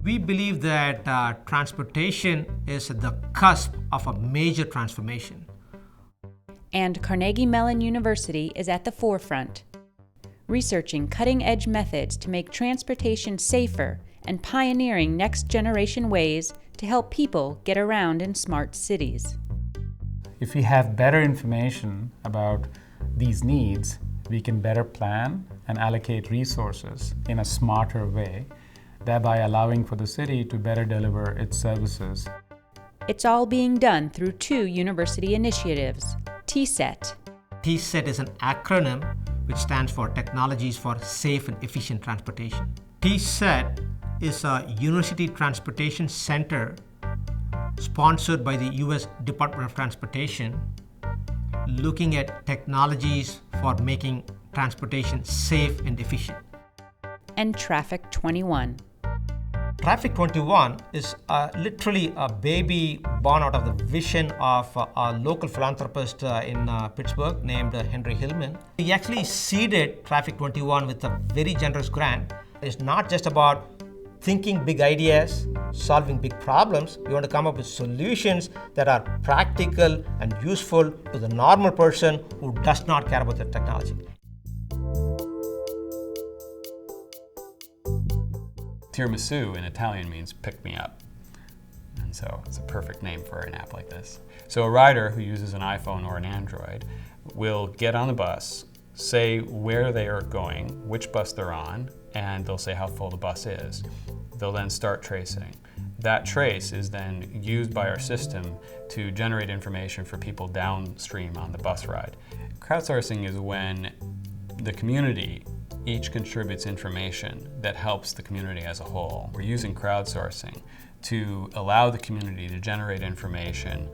We believe that transportation is at the cusp of a major transformation. And Carnegie Mellon University is at the forefront, researching cutting-edge methods to make transportation safer and pioneering next-generation ways to help people get around in smart cities. If we have better information about these needs, we can better plan and allocate resources in a smarter way, thereby allowing for the city to better deliver its services. It's all being done through two university initiatives, TSET. TSET is an acronym which stands for Technologies for Safe and Efficient Transportation. TSET is a university transportation center sponsored by the US Department of Transportation, looking at technologies for making transportation safe and efficient. And Traffic21. Traffic21 is literally a baby born out of the vision of a local philanthropist in Pittsburgh named Henry Hillman. He actually seeded Traffic21 with a very generous grant. It's not just about thinking big ideas, solving big problems. We want to come up with solutions that are practical and useful to the normal person who does not care about the technology. Tiramisu in Italian means pick me up. And so it's a perfect name for an app like this. So a rider who uses an iPhone or an Android will get on the bus, say where they are going, which bus they're on, and they'll say how full the bus is. They'll then start tracing. That trace is then used by our system to generate information for people downstream on the bus ride. Crowdsourcing is when the community each contributes information that helps the community as a whole. We're using crowdsourcing to allow the community to generate information.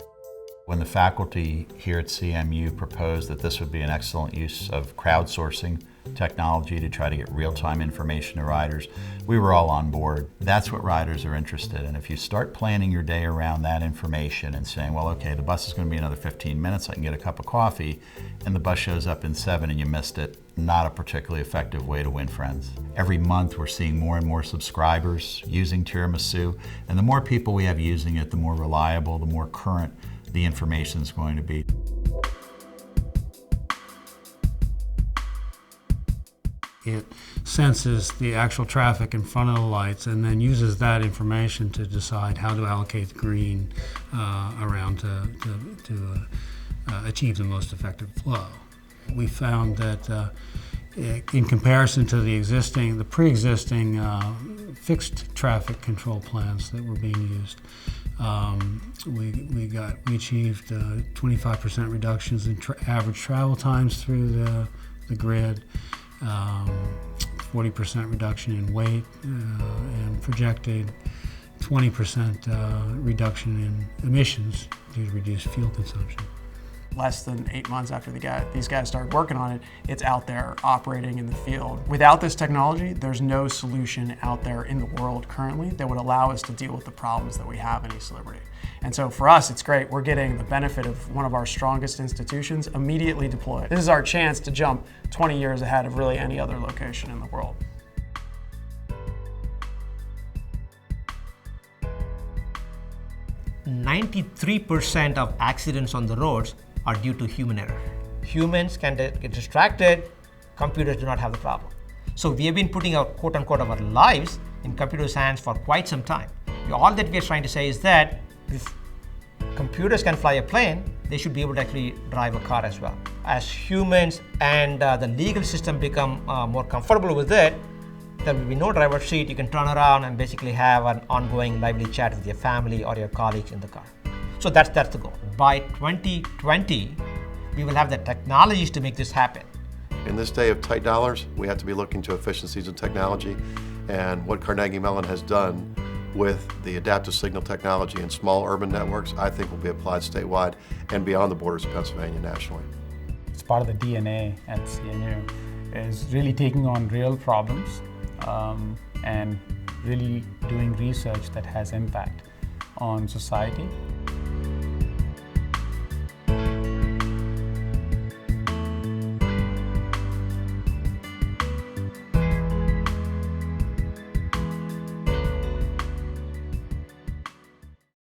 When the faculty here at CMU proposed that this would be an excellent use of crowdsourcing technology to try to get real-time information to riders, we were all on board. That's what riders are interested in. If you start planning your day around that information and saying, well, okay, the bus is going to be another 15 minutes, I can get a cup of coffee, and the bus shows up in 7 and you missed it, not a particularly effective way to win friends. Every month we're seeing more and more subscribers using Tiramisu, and the more people we have using it, the more reliable, the more current the information is going to be. It senses the actual traffic in front of the lights and then uses that information to decide how to allocate the green around to achieve the most effective flow. We found that in comparison to the pre-existing fixed traffic control plans that were being used, we achieved 25% reductions in average travel times through the grid, 40% reduction in weight, and projected 20% reduction in emissions due to reduced fuel consumption. Less than 8 months after these guys started working on it, it's out there operating in the field. Without this technology, there's no solution out there in the world currently that would allow us to deal with the problems that we have in East Liberty. And so for us, it's great. We're getting the benefit of one of our strongest institutions immediately deployed. This is our chance to jump 20 years ahead of really any other location in the world. %93 of accidents on the roads are due to human error. Humans can get distracted, computers do not have the problem. So we have been putting our quote-unquote our lives in computers' hands for quite some time. All that we are trying to say is that if computers can fly a plane, they should be able to actually drive a car as well. As humans and the legal system become more comfortable with it, there will be no driver's seat. You can turn around and basically have an ongoing lively chat with your family or your colleagues in the car. So that's the goal. By 2020, we will have the technologies to make this happen. In this day of tight dollars, we have to be looking to efficiencies in technology, and what Carnegie Mellon has done with the adaptive signal technology in small urban networks, I think will be applied statewide and beyond the borders of Pennsylvania nationally. It's part of the DNA at CMU, is really taking on real problems and really doing research that has impact on society